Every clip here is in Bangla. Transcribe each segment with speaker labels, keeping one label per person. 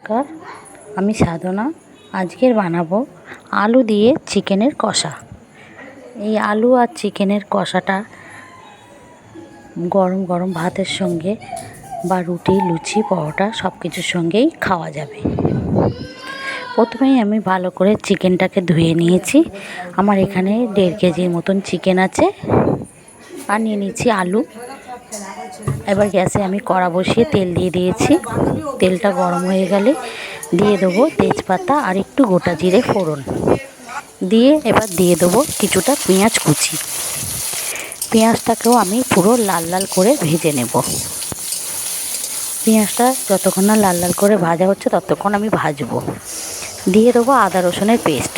Speaker 1: নমস্কার, আমি সাধনা। আজকের বানাবো আলু দিয়ে চিকেনের কষা। এই আলু আর চিকেনের কষাটা গরম গরম ভাতের সঙ্গে বা রুটি, লুচি, পরোটা সব কিছুর সঙ্গেই খাওয়া যাবে। প্রথমেই আমি ভালো করে চিকেনটাকে ধুয়ে নিয়েছি। আমার এখানে 1.5 কেজির মতন চিকেন আছে। আর নিয়ে নিচ্ছি আলু। এবার গ্যাসে আমি কড়া বসিয়ে তেল দিয়ে দিয়েছি। তেলটা গরম হয়ে গেলে দিয়ে দেবো তেজপাতা আর একটু গোটা জিরে ফোড়ন দিয়ে এবার দিয়ে দেবো কিছুটা পেঁয়াজ কুচি। পেঁয়াজটাকেও আমি পুরো লাল লাল করে ভেজে নেব। পেঁয়াজটা যতক্ষণ না লাল লাল করে ভাজা হচ্ছে ততক্ষণ আমি ভাজবো। দিয়ে দেবো আদা রসুনের পেস্ট।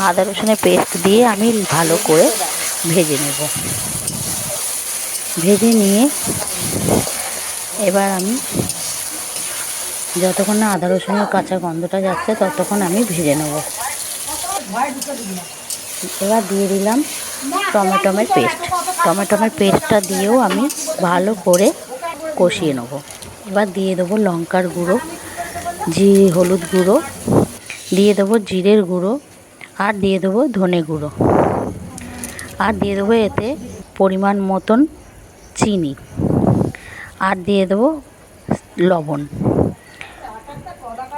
Speaker 1: আদা রসুনের পেস্ট দিয়ে আমি ভালো করে ভেজে নেব। ভেজে নিয়ে এবার আমি যতক্ষণ না আদা রসুনের কাঁচা গন্ধটা যাচ্ছে ততক্ষণ আমি ভেজে নেব। এবার দিয়ে দিলাম টমেটোমের পেস্ট। টমেটোমের পেস্টটা দিয়েও আমি ভালো করে কষিয়ে নেব। এবার দিয়ে দেবো লঙ্কার গুঁড়ো, হলুদ গুঁড়ো, দিয়ে দেবো জিরের গুঁড়ো, আর দিয়ে দেবো ধনে গুঁড়ো, আর দিয়ে দেবো এতে পরিমাণ মতন চিনি, আর দিয়ে দেবো লবণ।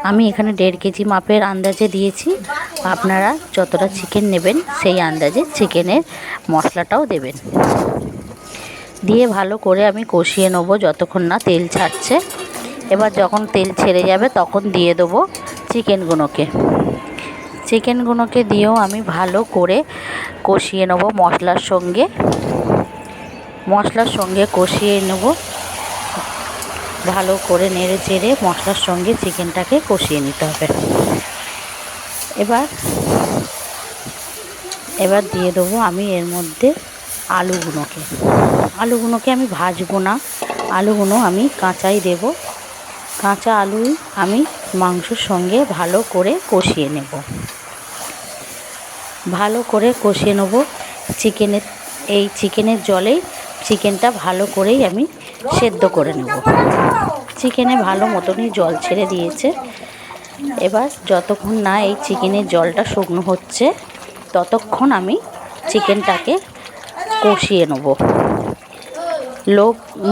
Speaker 1: আমি এখানে 1.5 কেজি মাপের আন্দাজে দিয়েছি। আপনারা যতটা চিকেন নেবেন সেই আন্দাজে চিকেনের মশলাটাও দেবেন। দিয়ে ভালো করে আমি কষিয়ে নেবো যতক্ষণ না তেল ছাড়ছে। এবার যখন তেল ছেড়ে যাবে তখন দিয়ে দেবো চিকেনগুলোকে দিয়েও আমি ভালো করে কষিয়ে নেবো মশলার সঙ্গে কষিয়ে নেব। ভালো করে নেড়ে চেড়ে মশলার সঙ্গে চিকেনটাকে কষিয়ে নিতে হবে। এবার দিয়ে দেবো আমি এর মধ্যে আলুগুলোকে আমি ভাজবো না। আলুগুলো আমি কাঁচাই দেব। কাঁচা আলুই আমি মাংসর সঙ্গে ভালো করে কষিয়ে নেব। ভালো করে কষিয়ে নেব চিকেনের জলেই চিকেনটা ভালো করেই আমি সেদ্ধ করে নেব। চিকেনে ভালো মতনই জল ছেড়ে দিয়েছে। এবার যতক্ষণ না এই চিকেনের জলটা শুকনো হচ্ছে ততক্ষণ আমি চিকেনটাকে কষিয়ে নেব।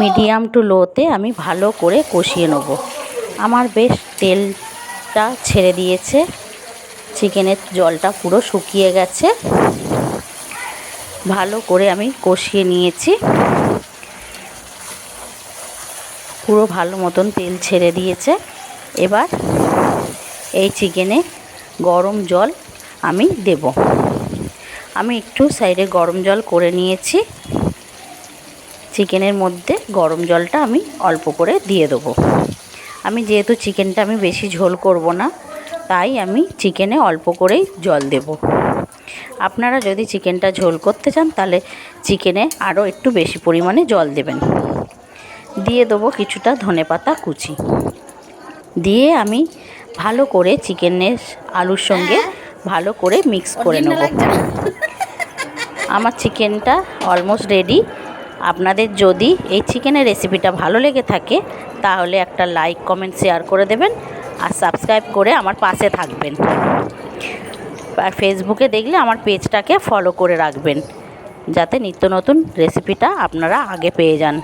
Speaker 1: মিডিয়াম টু লোতে আমি ভালো করে কষিয়ে নেব। আমার বেশ তেলটা ছেড়ে দিয়েছে, চিকেনের জলটা পুরো শুকিয়ে গেছে। ভালো করে আমি কষিয়ে নিয়েছি। পুরো ভালো মতন তেল ছেড়ে দিয়েছে। এবার এই চিকেনে গরম জল আমি দেব। আমি একটু সাইডে গরম জল করে নিয়েছি। চিকেনের মধ্যে গরম জলটা আমি অল্প করে দিয়ে দেবো। আমি যেহেতু চিকেনটা আমি বেশি ঝোল করব না, তাই আমি চিকেনে অল্প করেই জল দেব। আপনারা যদি চিকেনটা ঝোল করতে চান তাহলে চিকেনে আরও একটু বেশি পরিমাণে জল দেবেন। দিয়ে দেবো কিছুটা ধনেপাতা কুচি। দিয়ে আমি ভালো করে চিকেনের আলুর সঙ্গে ভালো করে মিক্স করে নেব। আমার চিকেনটা অলমোস্ট রেডি। আপনাদের যদি এই চিকেনের রেসিপিটা ভালো লেগে থাকে তাহলে একটা লাইক, কমেন্ট, শেয়ার করে দেবেন আর সাবস্ক্রাইব করে আমার পাশে থাকবেন। আর ফেসবুকে দেখলে আমার পেজটাকে ফলো করে রাখবেন যাতে নিত্য নতুন রেসিপিটা আপনারা আগে পেয়ে যান।